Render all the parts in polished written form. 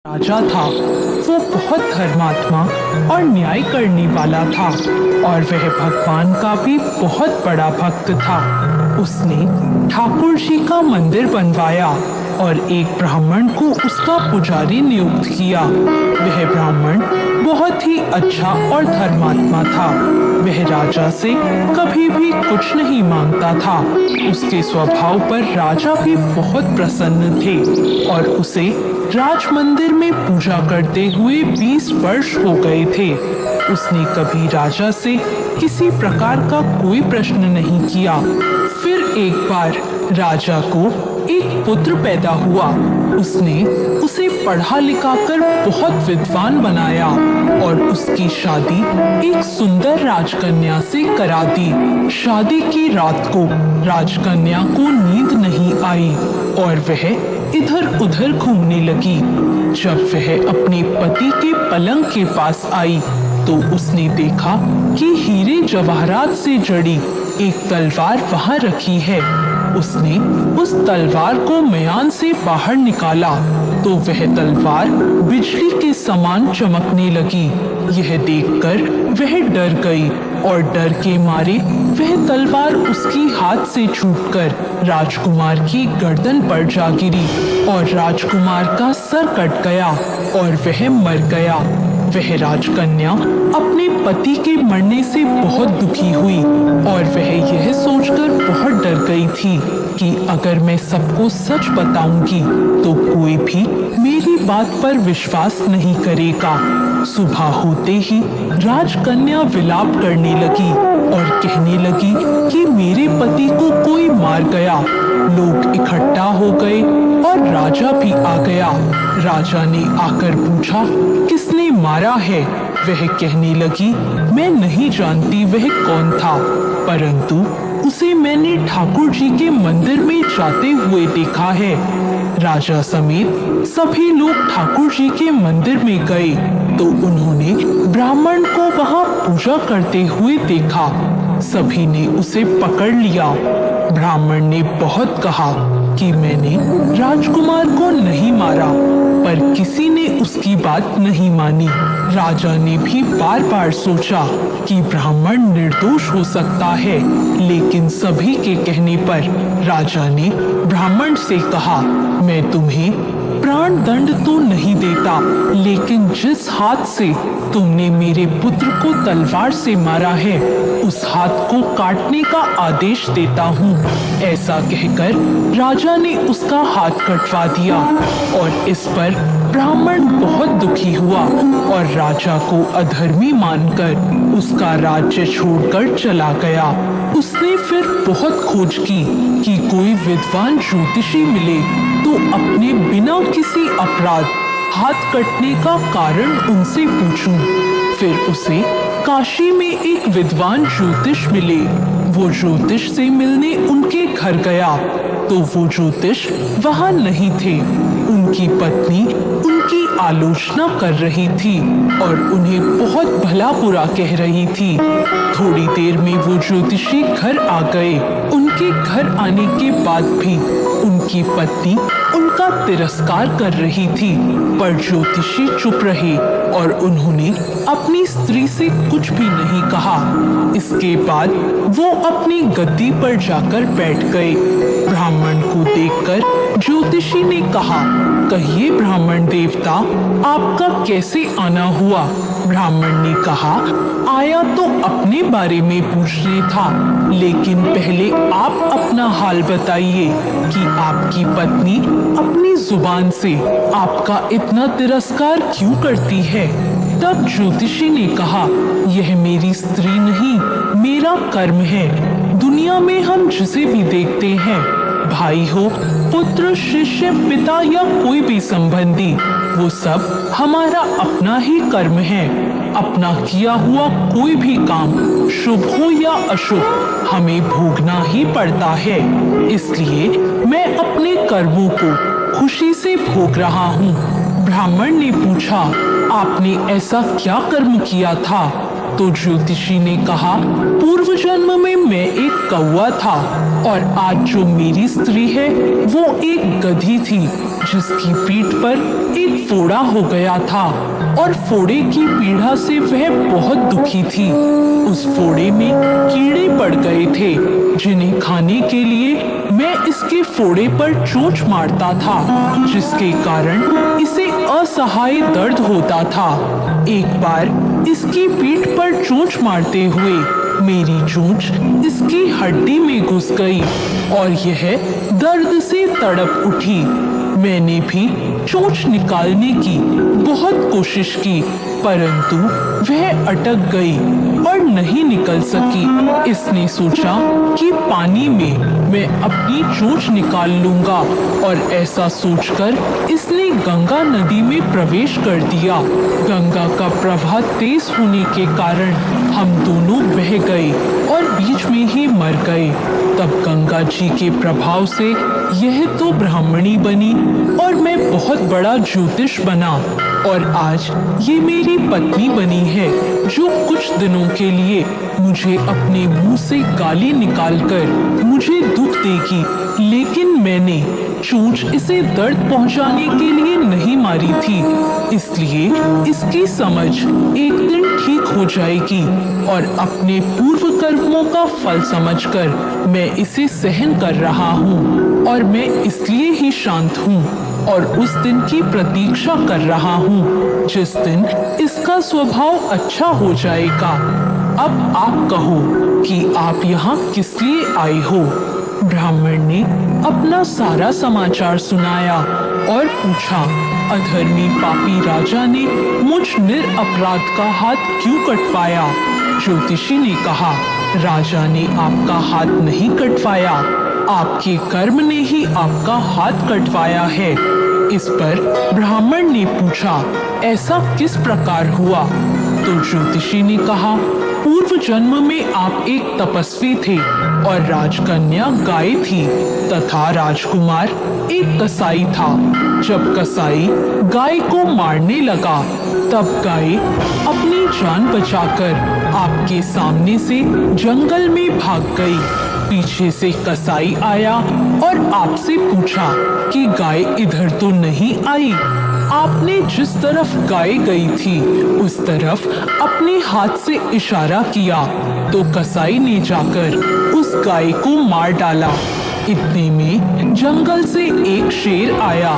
राजा था। वो बहुत धर्मात्मा और न्याय करने वाला था और वह भगवान का भी बहुत बड़ा भक्त था। उसने ठाकुर जी का मंदिर बनवाया और एक ब्राह्मण को उसका पुजारी नियुक्त किया। वह ब्राह्मण बहुत ही अच्छा और धर्मात्मा था। वह राजा से कभी भी कुछ नहीं मांगता था। उसके स्वभाव पर राजा भी बहुत प्रसन्न थे और उसे राज मंदिर में पूजा करते हुए 20 वर्ष हो गए थे। उसने कभी राजा से किसी प्रकार का कोई प्रश्न नहीं किया। फिर एक बार राजा को एक पुत्र पैदा हुआ। उसने उसे पढ़ा लिखा कर बहुत विद्वान बनाया और उसकी शादी एक सुंदर राजकन्या से करा दी। शादी की रात को राजकन्या को नींद नहीं आई और वह इधर उधर घूमने लगी। जब वह अपने पति के पलंग के पास आई तो उसने देखा कि हीरे जवाहरात से जड़ी एक तलवार वहां रखी है। उसने उस तलवार को मयान से बाहर निकाला तो वह तलवार बिजली के समान चमकने लगी। यह देखकर वह डर गई और डर के मारे वह तलवार उसकी हाथ से छूटकर राजकुमार की गर्दन पर जा गिरी और राजकुमार का सर कट गया और वह मर गया। वह राजकन्या अपने पति के मरने से बहुत दुखी हुई और वह यह सोचकर बहुत डर गई थी कि अगर मैं सबको सच बताऊंगी तो कोई भी मेरी बात पर विश्वास नहीं करेगा। सुबह होते ही राजकन्या विलाप करने लगी और कहने लगी कि मेरे पति को कोई मार गया। लोग इकट्ठा हो गए और राजा भी आ गया। राजा ने आकर पूछा, किसने मारा है? वह कहने लगी, मैं नहीं जानती वह कौन था, परंतु उसे मैंने ठाकुर जी के मंदिर में जाते हुए देखा है। राजा समेत सभी लोग ठाकुर जी के मंदिर में गए तो उन्होंने ब्राह्मण को वहां पूजा करते हुए देखा। सभी ने उसे पकड़ लिया। ब्राह्मण ने बहुत कहा कि मैंने राजकुमार को नहीं मारा, पर किसी ने उसकी बात नहीं मानी। राजा ने भी बार बार सोचा कि ब्राह्मण निर्दोष हो सकता है, लेकिन सभी के कहने पर राजा ने ब्राह्मण से कहा, मैं तुम्हें प्राण दंड तो नहीं देता, लेकिन जिस हाथ से तुमने मेरे पुत्र को तलवार से मारा है उस हाथ को काटने का आदेश देता हूँ। ऐसा कहकर राजा ने उसका हाथ कटवा दिया और इस पर ब्राह्मण बहुत दुखी हुआ और राजा को अधर्मी मानकर उसका राज्य छोड़कर चला गया। उसने फिर बहुत खोज की कि कोई विद्वान ज्योतिषी मिले तो अपने बिना किसी अपराध हाथ कटने का कारण उनसे पूछूं। फिर उसे काशी में एक विद्वान ज्योतिष मिले। वो ज्योतिष से मिलने उनके घर गया तो वो ज्योतिष वहां नहीं थे। उनकी पत्नी उनकी आलोचना कर रही थी और उन्हें बहुत भला बुरा कह रही थी। थोड़ी देर में वो ज्योतिषी घर आ गए। उनके घर आने के बाद भी उनकी पत्नी उनका तिरस्कार कर रही थी, पर ज्योतिषी चुप रहे और उन्होंने अपनी स्त्री से कुछ भी नहीं कहा। इसके बाद वो अपनी गद्दी पर जाकर बैठ गए। ब्राह्मण को देखकर ज्योतिषी ने कहा, कहिए ब्राह्मण देवता, आपका कैसे आना हुआ? ब्राह्मण ने कहा, आया तो अपने बारे में पूछने था, लेकिन पहले आप अपना हाल बताइए कि आपकी पत्नी अपनी जुबान से आपका इतना तिरस्कार क्यों करती है? तब ज्योतिषी ने कहा, यह मेरी स्त्री नहीं, मेरा कर्म है। दुनिया में हम जिसे भी देखते हैं, भाई हो, पुत्र, शिष्य, पिता या कोई भी संबंधी, वो सब हमारा अपना ही कर्म है। अपना किया हुआ कोई भी काम, शुभ हो या अशुभ, हमें भोगना ही पड़ता है। इसलिए मैं अपने कर्मों को खुशी से भोग रहा हूँ। ब्राह्मण ने पूछा, आपने ऐसा क्या कर्म किया था? तो ज्योतिषी ने कहा, पूर्व जन्म में मैं एक कौवा था और आज जो मेरी स्त्री है वो एक गधी थी जिसकी पीठ पर एक फोड़ा हो गया था और फोड़े की पीड़ा से वह बहुत दुखी थी। उस फोड़े में कीड़े पड़ गए थे जिन्हें खाने के लिए मैं इसके फोड़े पर चोंच मारता था, जिसके कारण इसे असहाय दर्द होता था। एक बार इसकी पीठ पर चोंच मारते हुए मेरी चोंच इसकी हड्डी में घुस गई और यह दर्द से तड़प उठी। मैंने भी चोंच निकालने की बहुत कोशिश की, परंतु वह अटक गई और नहीं निकल सकी। इसने सोचा कि पानी में मैं अपनी चोंच निकाल लूंगा और ऐसा सोचकर इसने गंगा नदी में प्रवेश कर दिया। गंगा का प्रवाह तेज होने के कारण हम दोनों बह गए और बीच में ही मर गए। तब गंगा जी के प्रभाव से यह तो ब्राह्मणी बनी और मैं बहुत बड़ा ज्योतिष बना और आज ये मेरी पत्नी बनी है, जो कुछ दिनों के लिए मुझे अपने मुंह से गाली निकालकर मुझे दुख देगी। लेकिन मैंने चोंच इसे दर्द पहुंचाने के लिए नहीं मारी थी, इसलिए इसकी समझ एक दिन ठीक हो जाएगी और अपने पूर्व कर्मों का फल समझकर मैं इसे सहन कर रहा हूँ और मैं इसलिए ही शांत हूँ और उस दिन की प्रतीक्षा कर रहा हूँ जिस दिन इसका स्वभाव अच्छा हो जाएगा। अब आप कहो कि आप यहाँ किस लिए आए हो? ब्राह्मण ने अपना सारा समाचार सुनाया और पूछा, अधर्मी पापी राजा ने मुझ निरपराध का हाथ क्यों कटवाया? ज्योतिषी ने कहा, राजा ने आपका हाथ नहीं कटवाया, आपके कर्म ने ही आपका हाथ कटवाया है। इस पर ब्राह्मण ने पूछा, ऐसा किस प्रकार हुआ? तो ज्योतिषी ने कहा, पूर्व जन्म में आप एक तपस्वी थे और राजकन्या गाय थी तथा राजकुमार एक कसाई था। जब कसाई गाय को मारने लगा तब गाय अपनी जान बचाकर आपके सामने से जंगल में भाग गई। पीछे से कसाई आया और आपसे पूछा कि गाय इधर तो नहीं आई। आपने जिस तरफ गाय गई थी उस तरफ अपने हाथ से इशारा किया तो कसाई ने जाकर उस गाय को मार डाला। इतने में जंगल से एक शेर आया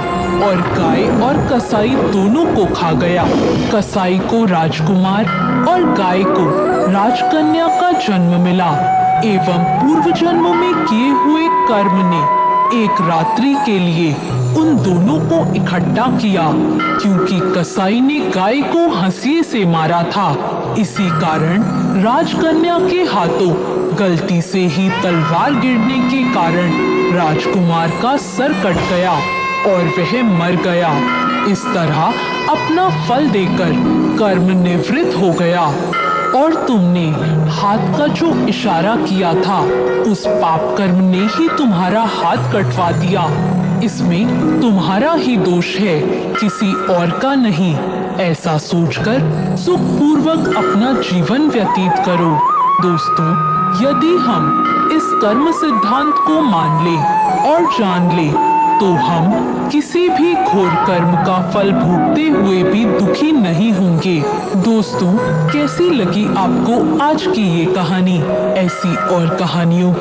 और गाय और कसाई दोनों को खा गया। कसाई को राजकुमार और गाय को राजकन्या का जन्म मिला एवं पूर्व जन्म में किए हुए कर्म ने एक रात्रि के लिए उन दोनों को इकट्ठा किया। क्योंकि कसाई ने गाय को हंसिए से मारा था, इसी कारण राजकन्या के हाथों गलती से ही तलवार गिरने के कारण राजकुमार का सर कट गया और वह मर गया। इस तरह अपना फल देकर कर्म निवृत्त हो गया। और तुमने हाथ का जो इशारा किया था उस पाप कर्म ने ही तुम्हारा हाथ कटवा दिया। इसमें तुम्हारा ही दोष है, किसी और का नहीं। ऐसा सोचकर सुखपूर्वक अपना जीवन व्यतीत करो। दोस्तों, यदि हम इस कर्म सिद्धांत को मान लें और जान लें तो हम किसी भी घोर कर्म का फल भोगते हुए भी दुखी नहीं होंगे। दोस्तों, कैसी लगी आपको आज की ये कहानी? ऐसी और कहानियों के